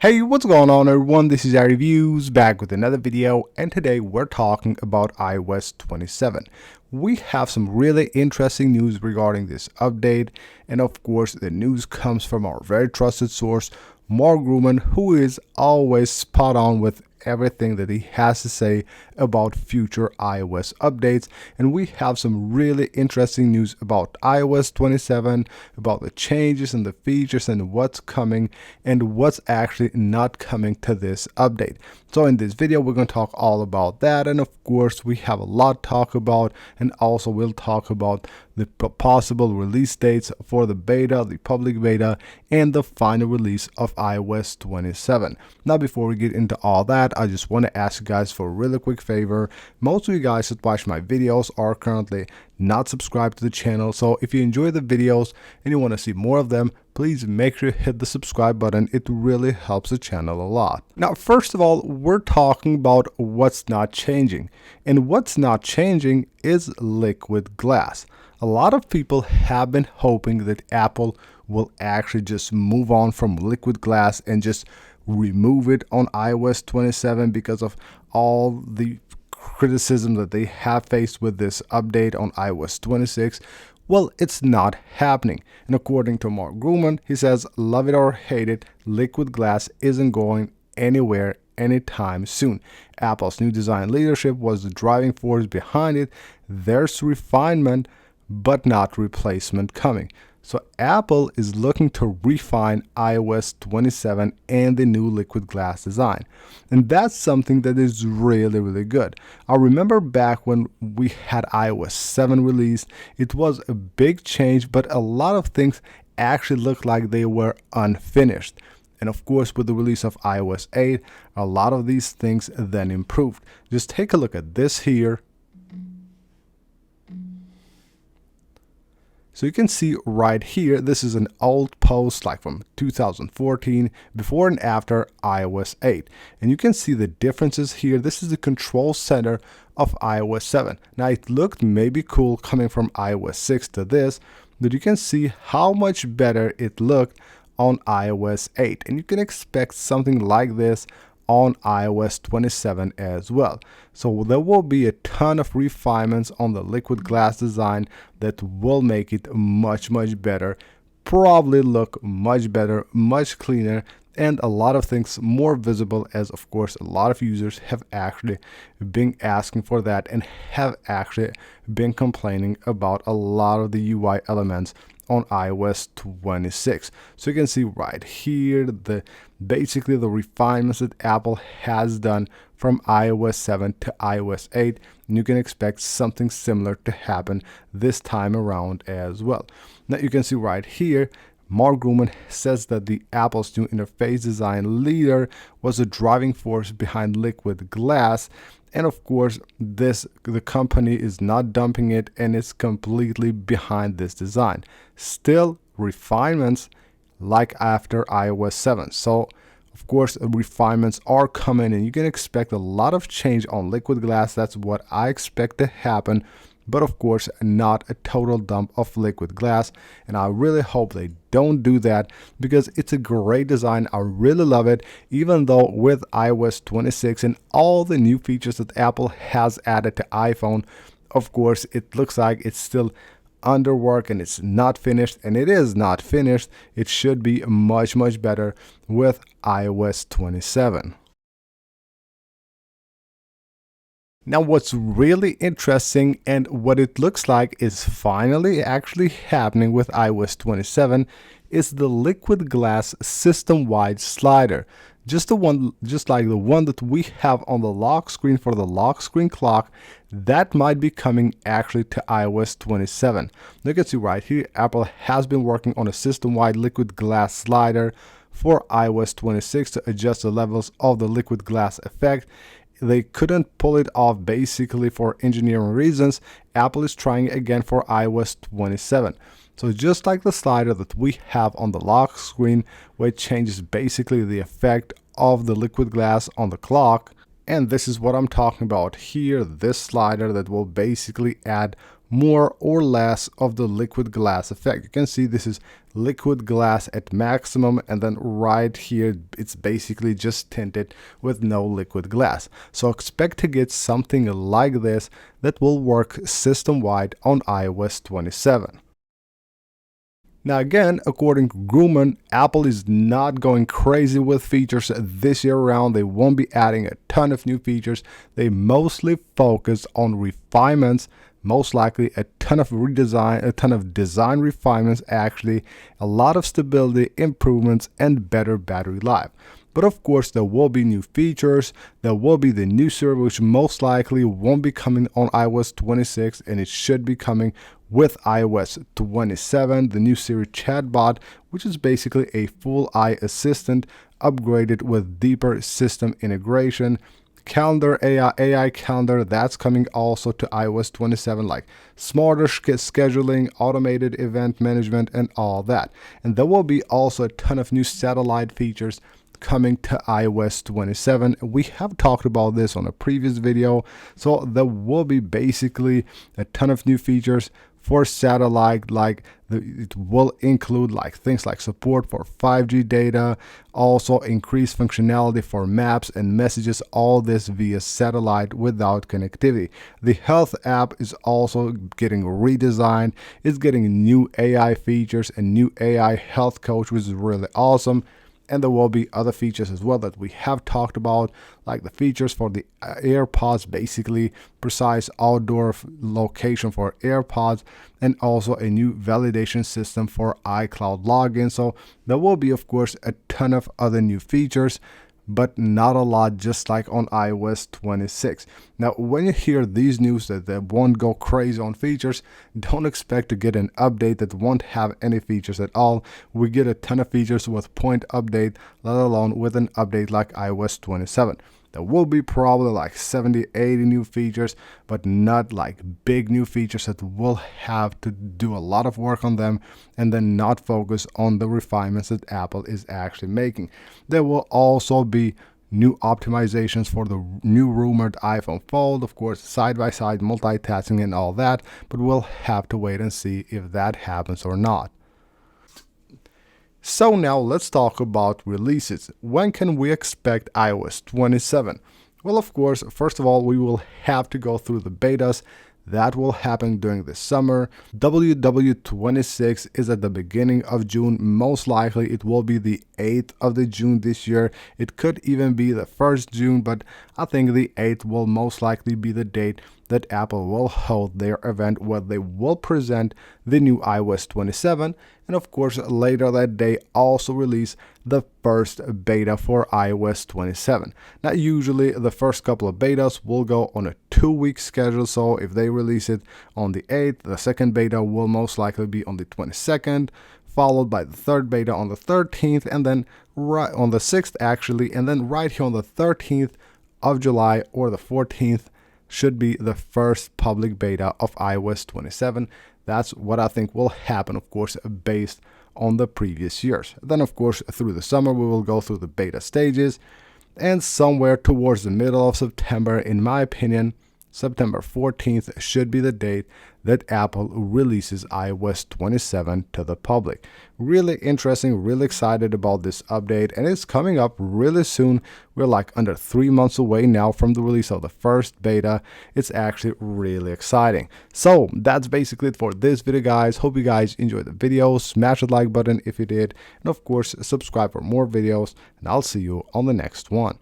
Hey, what's going on everyone? This is iReviews back with another video, and today we're talking about iOS 27. We have some really interesting news regarding this update, and of course the news comes from our very trusted source, Mark Gurman, who is always spot on with everything that he has to say about future iOS updates. And we have some really interesting news about iOS 27, about the changes and the features and what's coming and what's actually not coming to this update. So in this video we're going to talk all about that, and of course we have a lot to talk about, and also we'll talk about the possible release dates for the beta, the public beta, and the final release of iOS 27. Now before we get into all that, I just want to ask you guys for a really quick favor. Most of you guys that watch my videos are currently not subscribed to the channel, so if you enjoy the videos and you want to see more of them, please make sure you hit the subscribe button. It really helps the channel a lot. Now, first of all, we're talking about what's not changing. And what's not changing is liquid glass. A lot of people have been hoping that Apple will actually just move on from liquid glass and just remove it on iOS 27 because of all the criticism that they have faced with this update on iOS 26. Well, it's not happening. And according to Mark Gurman, he says, love it or hate it, liquid glass isn't going anywhere anytime soon. Apple's new design leadership was the driving force behind it. There's refinement, but not replacement coming. So Apple is looking to refine iOS 27 and the new liquid glass design. And that's something that is really good. I remember back when we had iOS 7 released, it was a big change, but a lot of things actually looked like they were unfinished. And of course, with the release of iOS 8, a lot of these things then improved. Just take a look at this here. So you can see right here, this is an old post like from 2014, before and after iOS 8. And you can see the differences here. This is the control center of iOS 7. Now it looked maybe cool coming from iOS 6 to this, but you can see how much better it looked on iOS 8. And you can expect something like this on iOS 27 as well. So there will be a ton of refinements on the liquid glass design that will make it much better, probably look much better, much cleaner, and a lot of things more visible, as of course a lot of users have actually been asking for that and have actually been complaining about a lot of the UI elements on iOS 26. So you can see right here basically the refinements that Apple has done from iOS 7 to iOS 8, and you can expect something similar to happen this time around as well. Now you can see right here, Mark Gurman says that the Apple's new interface design leader was the driving force behind liquid glass. And of course, the company is not dumping it and it's completely behind this design. Still refinements like after iOS 7. So of course, refinements are coming and you can expect a lot of change on liquid glass. That's what I expect to happen. But of course, not a total dump of liquid glass. And I really hope they don't do that because it's a great design. I really love it, even though with iOS 26 and all the new features that Apple has added to iPhone, of course, it looks like it's still under work and it's not finished, and it is not finished. It should be much better with iOS 27. Now what's really interesting and what it looks like is finally actually happening with iOS 27 is the liquid glass system-wide slider. Just like the one that we have on the lock screen for the lock screen clock, that might be coming actually to iOS 27. You can see right here, Apple has been working on a system-wide liquid glass slider for iOS 26 to adjust the levels of the liquid glass effect. They couldn't pull it off basically for engineering reasons. Apple is trying again for iOS 27. So just like the slider that we have on the lock screen, where it changes basically the effect of the liquid glass on the clock, and this is what I'm talking about here, this slider that will basically add more or less of the liquid glass effect. You can see this is liquid glass at maximum, and then right here it's basically just tinted with no liquid glass. So expect to get something like this that will work system-wide on iOS 27. Now again, according to Grumman, Apple is not going crazy with features this year around. They won't be adding a ton of new features. They mostly focus on refinements, most likely a ton of design refinements actually, a lot of stability improvements, and better battery life. But of course, there will be new features. There will be the new server, which most likely won't be coming on iOS 26, and it should be coming with iOS 27. The new Siri chatbot, which is basically a full AI assistant upgraded with deeper system integration. Calendar AI calendar, that's coming also to iOS 27, like smarter scheduling, automated event management, and all that. And there will be also a ton of new satellite features coming to iOS 27. We have talked about this on a previous video, so there will be basically a ton of new features for satellite, it will include things like support for 5G data, also increased functionality for maps and messages, all this via satellite without connectivity. The health app is also getting redesigned. It's getting new AI features and new AI health coach, which is really awesome. And there will be other features as well that we have talked about, like the features for the AirPods, basically precise outdoor location for AirPods, and also a new validation system for iCloud login. So there will be, of course, a ton of other new features, but not a lot, just like on iOS 26. Now, when you hear these news that they won't go crazy on features, don't expect to get an update that won't have any features at all. We get a ton of features with point update, let alone with an update like iOS 27. There will be probably like 70, 80 new features, but not like big new features that will have to do a lot of work on them and then not focus on the refinements that Apple is actually making. There will also be new optimizations for the new rumored iPhone Fold, of course, side-by-side multitasking and all that, but we'll have to wait and see if that happens or not. So now let's talk about releases. When can we expect iOS 27? Well, of course, first of all, we will have to go through the betas. That will happen during the summer. WW26 is at the beginning of June. Most likely it will be the 8th of the June this year. It could even be the 1st June, but I think the 8th will most likely be the date that Apple will hold their event where they will present the new iOS 27, and of course later that day also release the first beta for iOS 27. Now usually the first couple of betas will go on a 2-week schedule, so if they release it on the 8th, the second beta will most likely be on the 22nd, followed by the third beta on the 13th, and then right on the 6th actually, and then right here on the 13th of July or the 14th should be the first public beta of iOS 27. That's what I think will happen, of course, based on the previous years. Then, of course, through the summer, we will go through the beta stages. And somewhere towards the middle of September, in my opinion, September 14th should be the date that Apple releases iOS 27 to the public. Really interesting, really excited about this update, and it's coming up really soon. We're like under 3 months away now from the release of the first beta. It's actually really exciting. So that's basically it for this video, guys. Hope you guys enjoyed the video. Smash the like button if you did, and of course subscribe for more videos, and I'll see you on the next one.